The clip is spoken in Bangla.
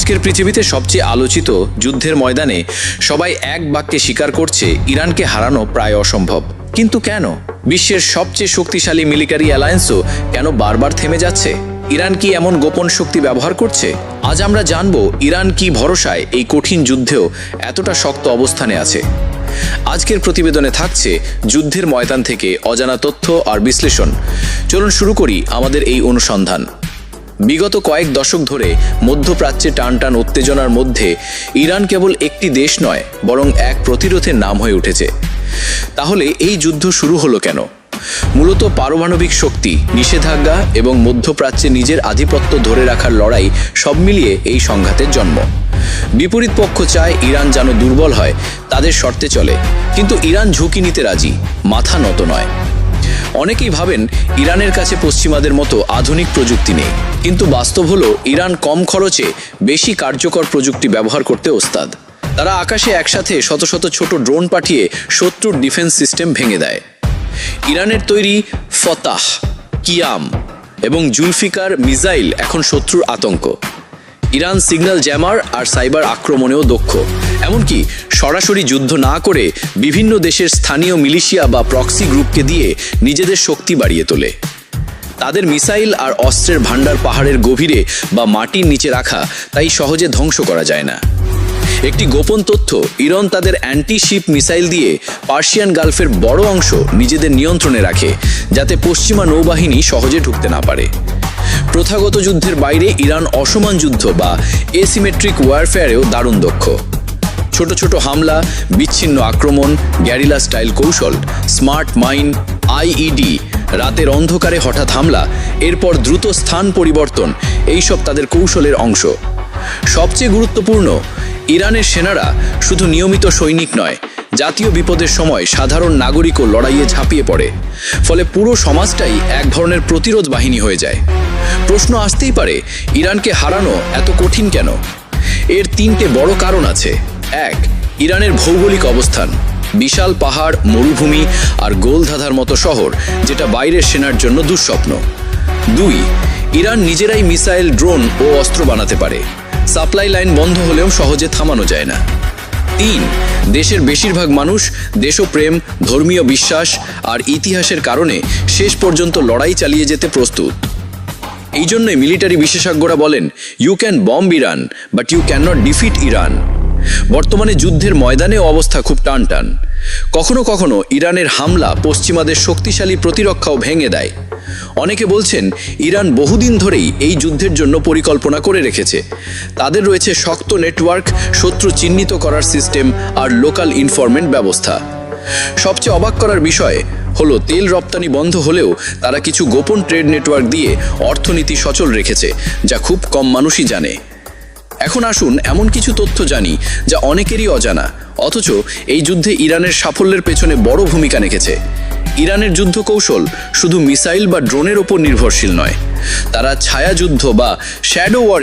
আজকের পৃথিবীতে সবচেয়ে আলোচিত যুদ্ধের ময়দানে সবাই এক বাক্যে স্বীকার করছে ইরানকে হারানো প্রায় অসম্ভব। কিন্তু কেন? বিশ্বের সবচেয়ে শক্তিশালী মিলিটারি অ্যালায়েন্সও কেন বারবার থেমে যাচ্ছে? ইরান কি এমন গোপন শক্তি ব্যবহার করছে? আজ আমরা জানব ইরান কি ভরসায় এই কঠিন যুদ্ধেও এতটা শক্ত অবস্থানে আছে। আজকের প্রতিবেদনে থাকছে যুদ্ধের ময়দান থেকে অজানা তথ্য আর বিশ্লেষণ। চলুন শুরু করি আমাদের এই অনুসন্ধান। বিগত কয়েক দশক ধরে মধ্যপ্রাচ্যে টানটান উত্তেজনার মধ্যে ইরান কেবল একটি দেশ নয়, বরং এক প্রতিরোধের নাম হয়ে উঠেছে। তাহলে এই যুদ্ধ শুরু হলো কেন? মূলত পারমাণবিক শক্তি, নিষেধাজ্ঞা এবং মধ্যপ্রাচ্যে নিজের আধিপত্য ধরে রাখার লড়াই সব মিলিয়ে এই সংঘাতের জন্ম। বিপরীত পক্ষ চায় ইরান যেন দুর্বল হয়, তাদের শর্তে চলে, কিন্তু ইরান ঝুঁকি নিতে রাজি, মাথা নত নয়। অনেকেই ভাবেন ইরানের কাছে পশ্চিমাদের মতো আধুনিক প্রযুক্তি নেই, কিন্তু বাস্তব হলো ইরান কম খরচে বেশি কার্যকর প্রযুক্তি ব্যবহার করতে ওস্তাদ। তারা আকাশে একসাথে শত শত ছোট ড্রোন পাঠিয়ে শত্রুর ডিফেন্স সিস্টেম ভেঙে দেয়। ইরানের তৈরি ফতাহ, কিয়াম এবং জুলফিকার মিসাইল এখন শত্রুর আতঙ্ক। ইরান সিগন্যাল জ্যামার আর সাইবার আক্রমণেও দক্ষ, এমনকি সরাসরি যুদ্ধ না করে বিভিন্ন দেশের স্থানীয় মিলিশিয়া বা প্রক্সি গ্রুপকে দিয়ে নিজেদের শক্তি বাড়িয়ে তোলে। তাদের মিসাইল আর অস্ত্রের ভাণ্ডার পাহাড়ের গভীরে বা মাটির নিচে রাখা, তাই সহজে ধ্বংস করা যায় না। একটি গোপন তথ্য, ইরান তাদের অ্যান্টি শিপ মিসাইল দিয়ে পার্সিয়ান গালফের বড় অংশ নিজেদের নিয়ন্ত্রণে রাখে, যাতে পশ্চিমা নৌবাহিনী সহজে ঢুকতে না পারে। প্রথাগত যুদ্ধের বাইরে ইরান অসমান যুদ্ধ বা এসিমেট্রিক ওয়ারফেয়ারেও দারুণ দক্ষ। ছোট ছোট হামলা, বিচ্ছিন্ন আক্রমণ, গ্যারিলা স্টাইল কৌশল, স্মার্ট মাইন, আইইডি, রাতের অন্ধকারে হঠাৎ হামলা, এরপর দ্রুত স্থান পরিবর্তন, এইসব তাদের কৌশলের অংশ। সবচেয়ে গুরুত্বপূর্ণ, ইরানের সেনারা শুধু নিয়মিত সৈনিক নয়, জাতীয় বিপদের সময় সাধারণ নাগরিকও লড়াইয়ে ঝাঁপিয়ে পড়ে। ফলে পুরো সমাজটাই এক ধরনের প্রতিরোধ বাহিনী হয়ে যায়। প্রশ্ন আসতেই পারে, ইরানকে হারানো এত কঠিন কেন? এর তিনটে বড় কারণ আছে। 1. ইরানের ভৌগোলিক অবস্থান। বিশাল পাহাড়, মরুভূমি আর গোলধাঁধার মতো শহর, যেটা বাইরের সেনার জন্য দুঃস্বপ্ন। 2. ইরান নিজেরাই মিসাইল, ড্রোন ও অস্ত্র বানাতে পারে। সাপ্লাই লাইন বন্ধ হলেও সহজে থামানো যায় না। 3. দেশের বেশিরভাগ মানুষ দেশপ্রেম, ধর্মীয় বিশ্বাস আর ইতিহাসের কারণে শেষ পর্যন্ত লড়াই চালিয়ে যেতে প্রস্তুত। এই জন্যই মিলিটারি বিশেষজ্ঞরা বলেন, you can bomb Iran, but you can not defeat Iran. বর্তমানে যুদ্ধের ময়দানেও অবস্থা খুব টানটান। কখনো কখনো ইরানের হামলা পশ্চিমাদের শক্তিশালী প্রতিরক্ষাও ভেঙে দেয়। অনেকে বলছেন ইরান বহুদিন ধরেই এই যুদ্ধের জন্য পরিকল্পনা করে রেখেছে। তাদের রয়েছে শক্ত নেটওয়ার্ক, শত্রু চিহ্নিত করার সিস্টেম আর লোকাল ইনফরমেন্ট ব্যবস্থা। সবচেয়ে অবাক করার বিষয় হলো, তেল রপ্তানি বন্ধ হলেও তারা কিছু গোপন ট্রেড নেটওয়ার্ক দিয়ে অর্থনীতি সচল রেখেছে, যা খুব কম মানুষই জানে। এখন আসুন এমন কিছু তথ্য জানি যা অনেকেরই অজানা, অথচ এই যুদ্ধে ইরানের সাফল্যের পেছনে বড় ভূমিকা রেখেছে। ইরানের যুদ্ধ কৌশল শুধু মিসাইল বা ড্রোনের ওপর নির্ভরশীল নয়, তারা ছায়া যুদ্ধ বা শ্যাডো ওয়ার